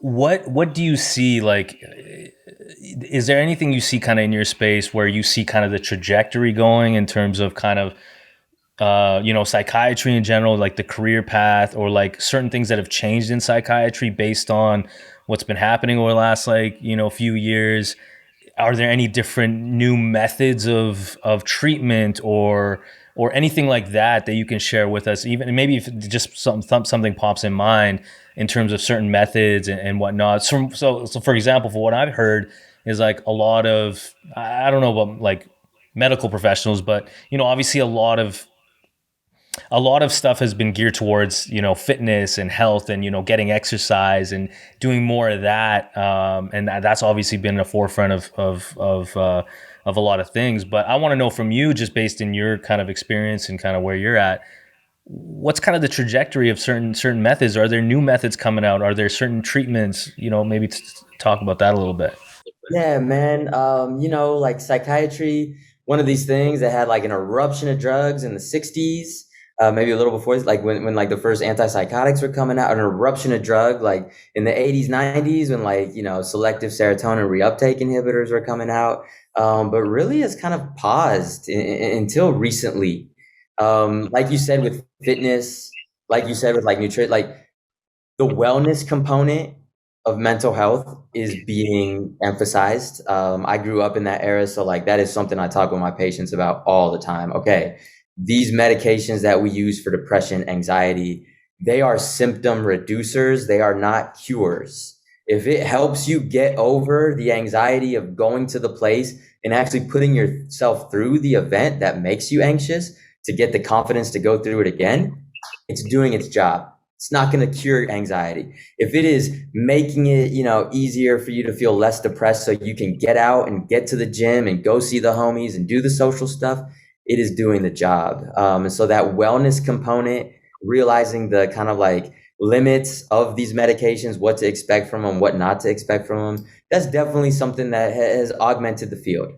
what do you see, like, is there anything you see kind of in your space where you see kind of the trajectory going in terms of kind of psychiatry in general, like the career path, or like certain things that have changed in psychiatry based on what's been happening over the last few years? Are there any different new methods of treatment or anything like that you can share with us? Even maybe if just something pops in mind in terms of certain methods and whatnot. So for example, for what I've heard is like a lot of, I don't know about like medical professionals, but obviously a lot of stuff has been geared towards fitness and health and getting exercise and doing more of that, and that's obviously been a forefront of a lot of things. But I want to know from you, just based in your kind of experience and kind of where you're at, what's kind of the trajectory of certain methods? Are there new methods coming out? Are there certain treatments? Maybe talk about that a little bit. Yeah, man. Like psychiatry, one of these things that had like an eruption of drugs in the 60s, maybe a little before this, like when like the first antipsychotics were coming out, an eruption of drug like in the 80s, 90s, when like, selective serotonin reuptake inhibitors were coming out. But really it's kind of paused until recently. Like you said, with fitness, like you said, with like nutrition, like the wellness component of mental health is being emphasized. I grew up in that era, so like that is something I talk with my patients about all the time. Okay, these medications that we use for depression, anxiety, they are symptom reducers. They are not cures. If it helps you get over the anxiety of going to the place and actually putting yourself through the event that makes you anxious to get the confidence to go through it again, it's doing its job. It's not going to cure anxiety. If it is making it, easier for you to feel less depressed so you can get out and get to the gym and go see the homies and do the social stuff, it is doing the job. And so that wellness component, realizing the kind of like limits of these medications, what to expect from them, what not to expect from them, that's definitely something that has augmented the field.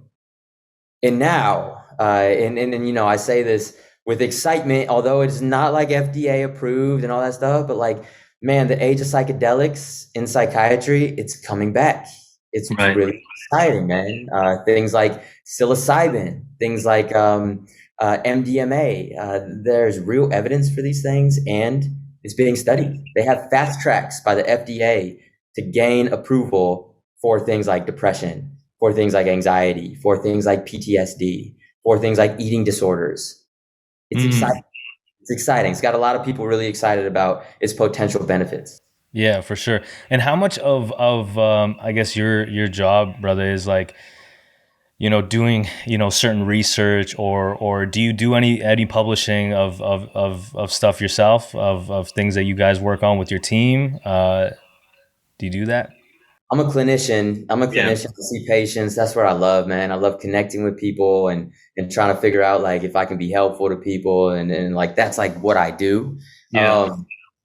And now, I say this with excitement, although it's not like FDA approved and all that stuff, but like, man, the age of psychedelics in psychiatry, it's coming back. It's Right. really exciting, man. Things like psilocybin, things like MDMA. There's real evidence for these things, and it's being studied. They have fast tracks by the FDA to gain approval for things like depression, for things like anxiety, for things like PTSD, for things like eating disorders. It's exciting. It's exciting. It's got a lot of people really excited about its potential benefits. Yeah, for sure. And how much of I guess your job, brother, is like doing certain research, or do you do any publishing of stuff yourself, of things that you guys work on with your team? Do you do that? I'm a clinician. Yeah. I see patients. That's what I love, man. I love connecting with people and trying to figure out like if I can be helpful to people, and like that's like what I do. Yeah.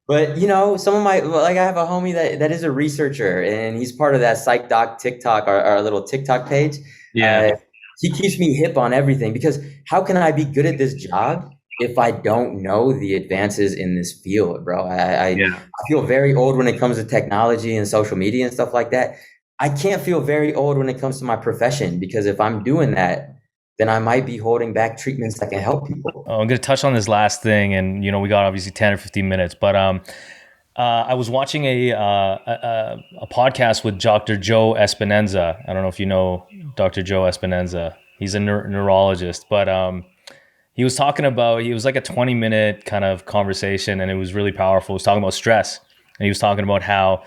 But some of my, like I have a homie that is a researcher, and he's part of that Psych Doc TikTok, our little TikTok page. Yeah. He keeps me hip on everything, because how can I be good at this job if I don't know the advances in this field, bro? I Yeah. feel very old when it comes to technology and social media and stuff like that. I can't feel very old when it comes to my profession, because if I'm doing that, then I might be holding back treatments that can help people. Oh, I'm going to touch on this last thing, and we got obviously 10 or 15 minutes, but I was watching a podcast with Dr. Joe Espinenza. I don't know if you know Dr. Joe Espinenza. He's a neurologist, but he was talking about, it was like a 20-minute kind of conversation, and it was really powerful. He was talking about stress, and he was talking about how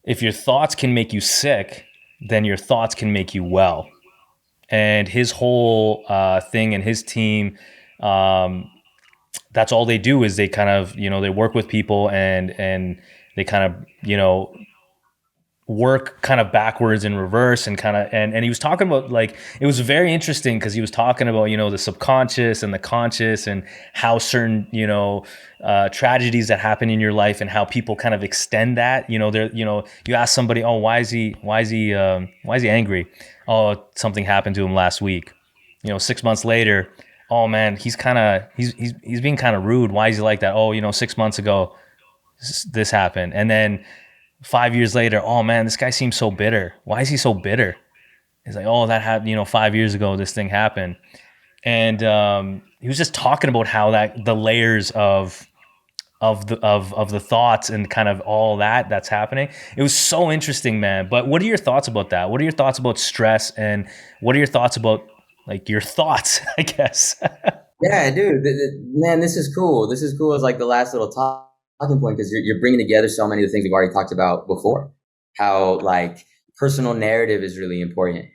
if your thoughts can make you sick, then your thoughts can make you well. And his whole thing and his team, that's all they do is they kind of, they work with people and they kind of, work kind of backwards and reverse and kind of and he was talking about, like, it was very interesting because he was talking about the subconscious and the conscious and how certain tragedies that happen in your life and how people kind of extend that. You ask somebody, oh, why is he angry? Oh, something happened to him last week. 6 months later, oh man, he's being kind of rude. Why is he like that? Oh, 6 months ago this happened. And then 5 years later, oh man, this guy seems so bitter. Why is he so bitter? He's like, oh, that happened, 5 years ago, this thing happened. And he was just talking about how that the layers of the thoughts and kind of all that's happening. It was so interesting, man. But what are your thoughts about that? What are your thoughts about stress, and what are your thoughts about, like, your thoughts, I guess? Yeah, dude, man, this is cool. This is cool as like the last little talking point, because you're bringing together so many of the things we've already talked about before. How like personal narrative is really important.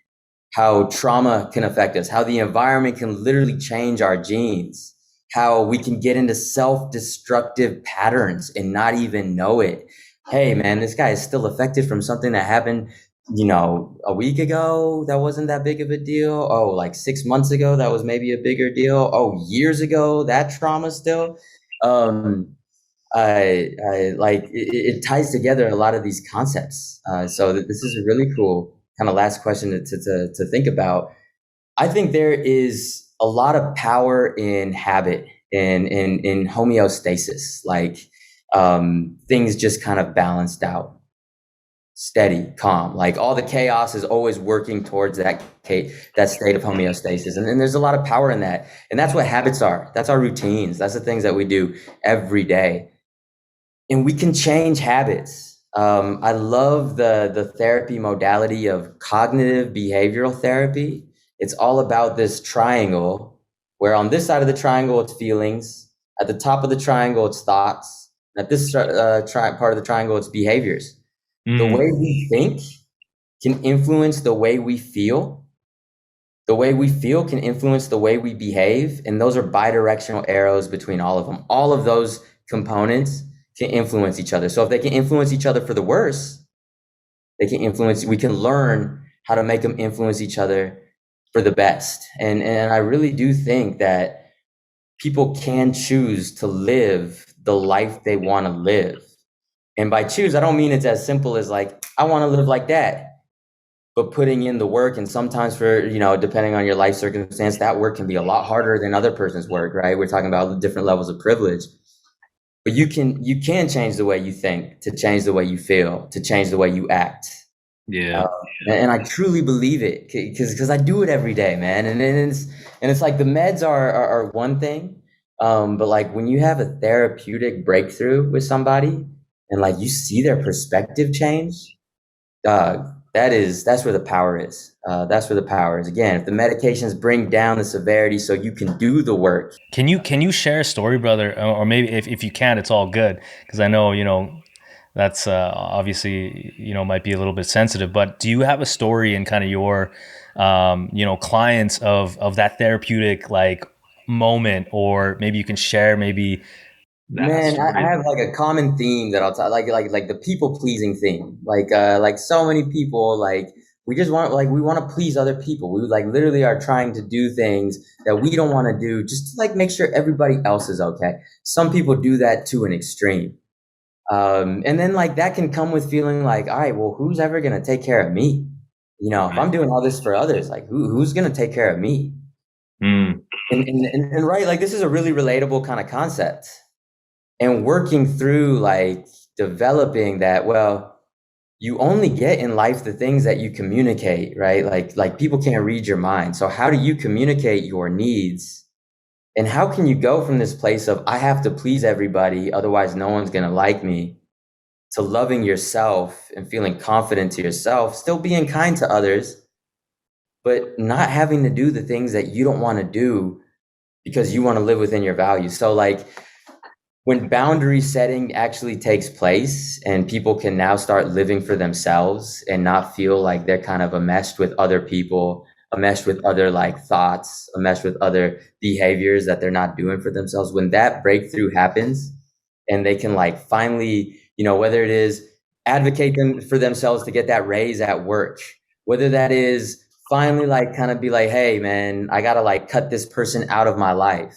How trauma can affect us. How the environment can literally change our genes. How we can get into self-destructive patterns and not even know it. Hey, man, this guy is still affected from something that happened, a week ago. That wasn't that big of a deal. Oh, like 6 months ago, that was maybe a bigger deal. Oh, years ago, that trauma still. It ties together a lot of these concepts. So this is a really cool kind of last question to think about. I think there is a lot of power in habit and in homeostasis, like things just kind of balanced out, steady, calm. Like all the chaos is always working towards that state of homeostasis. And there's a lot of power in that. And that's what habits are. That's our routines. That's the things that we do every day. And we can change habits. I love the therapy modality of cognitive behavioral therapy. It's all about this triangle, where on this side of the triangle, it's feelings. At the top of the triangle, it's thoughts. At this part of the triangle, it's behaviors. The way we think can influence the way we feel. The way we feel can influence the way we behave. And those are bidirectional arrows between all of them. All of those components can influence each other. So if they can influence each other for the worse, we can learn how to make them influence each other for the best. And I really do think that people can choose to live the life they want to live. And by choose, I don't mean it's as simple as like, I want to live like that, but putting in the work. And sometimes for, depending on your life circumstance, that work can be a lot harder than other person's work, right? We're talking about different levels of privilege. But you can change the way you think, to change the way you feel, to change the way you act. Yeah. And I truly believe it because I do it every day, man. And it's like the meds are one thing. But like when you have a therapeutic breakthrough with somebody and like you see their perspective change, that's where the power is. That's where the power is. Again, if the medications bring down the severity so you can do the work. Can you share a story, brother? Or maybe if you can't, it's all good. Because I know, that's obviously, might be a little bit sensitive. But do you have a story in kind of your, clients of that therapeutic like moment, or maybe you can share maybe. Man, I have like a common theme that I'll tell, like the people pleasing theme. Like so many people, like we want to please other people. We like literally are trying to do things that we don't want to do just to like make sure everybody else is okay. Some people do that to an extreme. And then like that can come with feeling like, all right, well, who's ever going to take care of me? If I'm doing all this for others, like who's going to take care of me? And right, like this is a really relatable kind of concept. And working through like developing that, well, you only get in life the things that you communicate, right? Like people can't read your mind. So how do you communicate your needs? And how can you go from this place of I have to please everybody, otherwise no one's going to like me, to loving yourself and feeling confident to yourself, still being kind to others, but not having to do the things that you don't want to do because you want to live within your values. So like when boundary setting actually takes place and people can now start living for themselves and not feel like they're kind of enmeshed with other people, enmeshed with other like thoughts, enmeshed with other behaviors that they're not doing for themselves. When that breakthrough happens and they can like finally, whether it is advocate them for themselves to get that raise at work, whether that is finally like kind of be like, hey man, I gotta like cut this person out of my life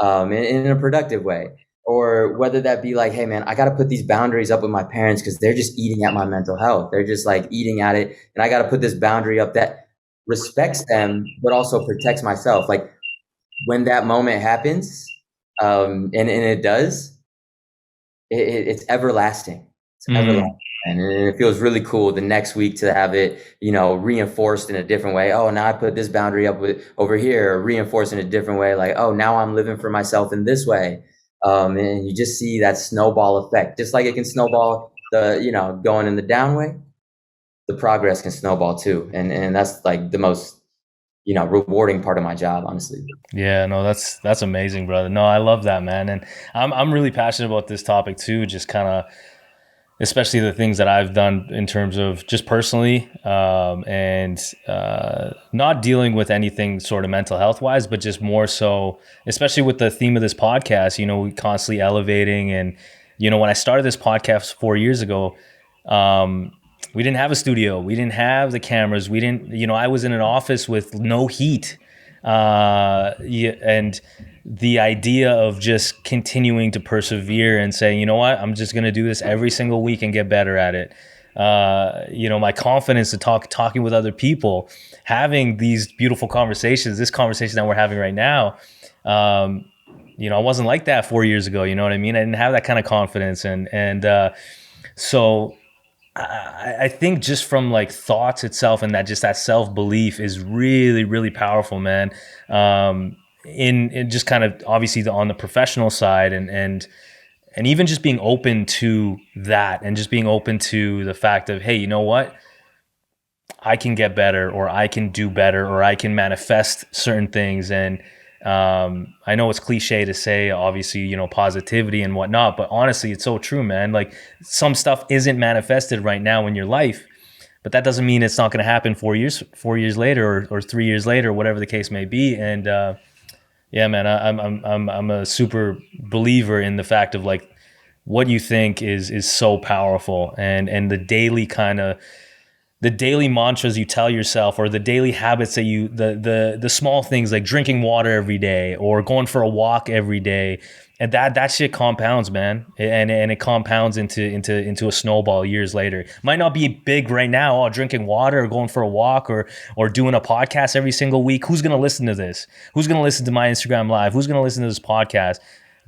in a productive way. Or whether that be like, hey man, I gotta put these boundaries up with my parents because they're just eating at my mental health. They're just like eating at it. And I gotta put this boundary up that respects them, but also protects myself. Like when that moment happens, and it does, it's everlasting. It's everlasting. And it feels really cool the next week to have it, reinforced in a different way. Oh, now I put this boundary up over here, or reinforced in a different way. Like, oh, now I'm living for myself in this way. And you just see that snowball effect, just like it can snowball going in the down way, the progress can snowball too. And that's like the most, rewarding part of my job, honestly. Yeah, no, that's amazing, brother. No, I love that, man. And I'm really passionate about this topic too, just kind of, especially the things that I've done in terms of just personally, and not dealing with anything sort of mental health wise, but just more so, especially with the theme of this podcast, we constantly elevating. And, when I started this podcast 4 years ago, we didn't have a studio. We didn't have the cameras. We didn't, I was in an office with no heat. And the idea of just continuing to persevere and saying, you know what, I'm just going to do this every single week and get better at it. My confidence to talking with other people, having these beautiful conversations, this conversation that we're having right now. I wasn't like that 4 years ago. You know what I mean? I didn't have that kind of confidence. So I think just from like thoughts itself and that self-belief is really, really powerful, man. In just kind of obviously on the professional side and even just being open to that and just being open to the fact of, hey, you know what? I can get better, or I can do better, or I can manifest certain things. And I know it's cliche to say, obviously, positivity and whatnot, but honestly, it's so true, man. Like some stuff isn't manifested right now in your life, but that doesn't mean it's not going to happen 4 years later or 3 years later, whatever the case may be. And yeah, man, I'm a super believer in the fact of like what you think is so powerful, and the daily mantras you tell yourself, or the daily habits that the small things like drinking water every day or going for a walk every day. And that shit compounds, man. And it compounds into a snowball years later. Might not be big right now, drinking water or going for a walk or doing a podcast every single week. Who's going to listen to this? Who's going to listen to my Instagram live? Who's going to listen to this podcast?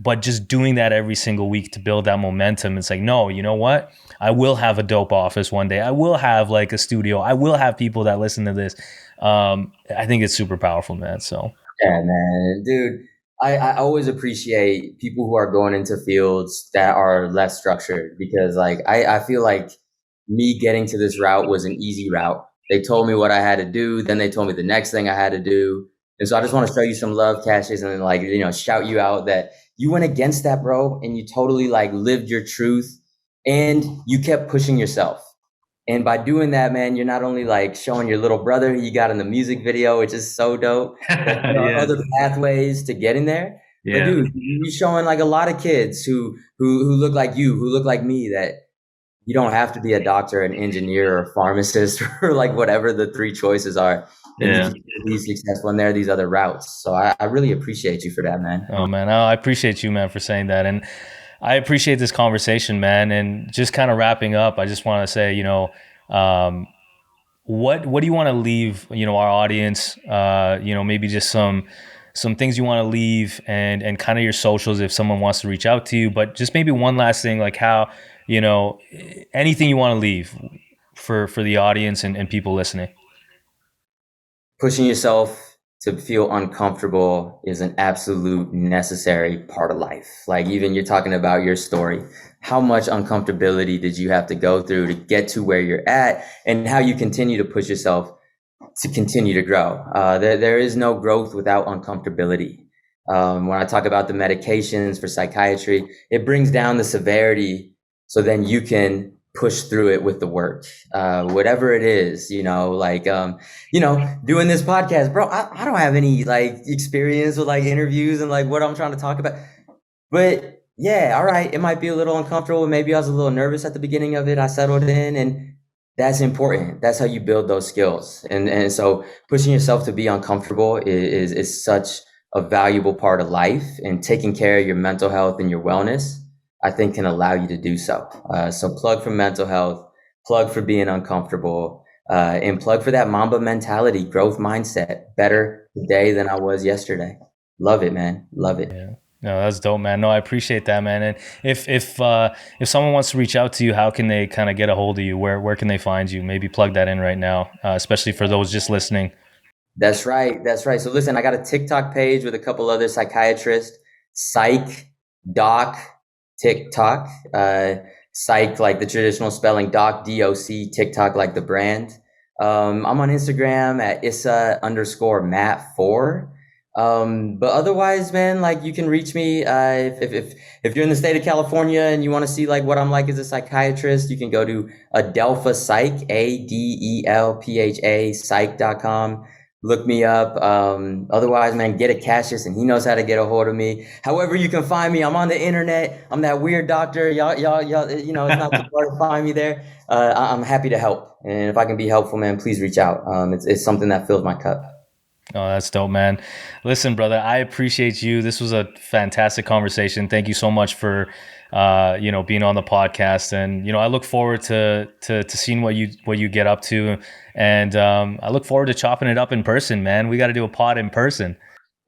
But just doing that every single week to build that momentum. It's like, no, you know what? I will have a dope office one day. I will have like a studio. I will have people that listen to this. I think it's super powerful, man. So yeah, man, dude. I always appreciate people who are going into fields that are less structured, because like I feel like me getting to this route was an easy route. They told me what I had to do, then they told me the next thing I had to do. And so I just want to show you some love, Qashus, and then like, shout you out that you went against that, bro, and you totally like lived your truth and you kept pushing yourself. And by doing that, man, you're not only like showing your little brother who you got in the music video, which is so dope, but there are other pathways to getting there. Yeah. But dude, you're showing like a lot of kids who look like you, who look like me, that you don't have to be a doctor, an engineer, or a pharmacist, or like whatever the three choices are. Yeah. Be successful, and there are these other routes. So I really appreciate you for that, man. Oh man, I appreciate you, man, for saying that. And I appreciate this conversation, man. And just kind of wrapping up, I just want to say, what do you want to leave, our audience, maybe just some things you want to leave, and kind of your socials if someone wants to reach out to you, but just maybe one last thing, like how, anything you want to leave for the audience and people listening. Pushing yourself to feel uncomfortable is an absolute necessary part of life. Like even you're talking about your story. How much uncomfortability did you have to go through to get to where you're at, and how you continue to push yourself to continue to grow. There is no growth without uncomfortability. When I talk about the medications for psychiatry, it brings down the severity so then you can push through it with the work, whatever it is, like, doing this podcast, bro. I don't have any like experience with like interviews and like what I'm trying to talk about, but yeah, all right, it might be a little uncomfortable. Maybe I was a little nervous at the beginning of it. I settled in, and that's important. That's how you build those skills. And so pushing yourself to be uncomfortable is such a valuable part of life, and taking care of your mental health and your wellness, I think, can allow you to do so. So plug for mental health, plug for being uncomfortable, and plug for that Mamba mentality, growth mindset. Better today than I was yesterday. Love it, man. Love it. Yeah. No, that's dope, man. No, I appreciate that, man. And if someone wants to reach out to you, how can they kind of get a hold of you? Where can they find you? Maybe plug that in right now, especially for those just listening. That's right. That's right. So listen, I got a TikTok page with a couple other psychiatrists, Psych Doc TikTok, Psych like the traditional spelling, Doc DOC, TikTok like the brand. I'm on Instagram at Issa_Matt4. But otherwise, man, like you can reach me if you're in the state of California and you want to see like what I'm like as a psychiatrist, you can go to Adelpha Psych, ADELPHA psych.com. Look me up. Otherwise, man, get a Qashus, and he knows how to get a hold of me. However you can find me, I'm on the internet. I'm that weird doctor. Y'all, it's not too hard to find me there. I'm happy to help. And if I can be helpful, man, please reach out. It's something that fills my cup. Oh, that's dope, man. Listen, brother, I appreciate you. This was a fantastic conversation. Thank you so much for, being on the podcast. And, I look forward to seeing what you get up to. And I look forward to chopping it up in person, man. We got to do a pod in person.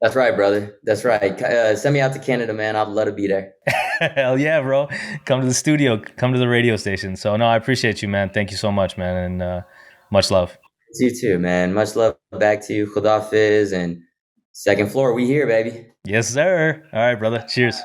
That's right, brother. That's right. Send me out to Canada, man. I'd love to be there. Hell yeah, bro. Come to the studio, come to the radio station. So no, I appreciate you, man. Thank you so much, man. And much love. You too, man. Much love back to you. Khudafiz, and second floor. We here, baby. Yes, sir. All right, brother. Cheers.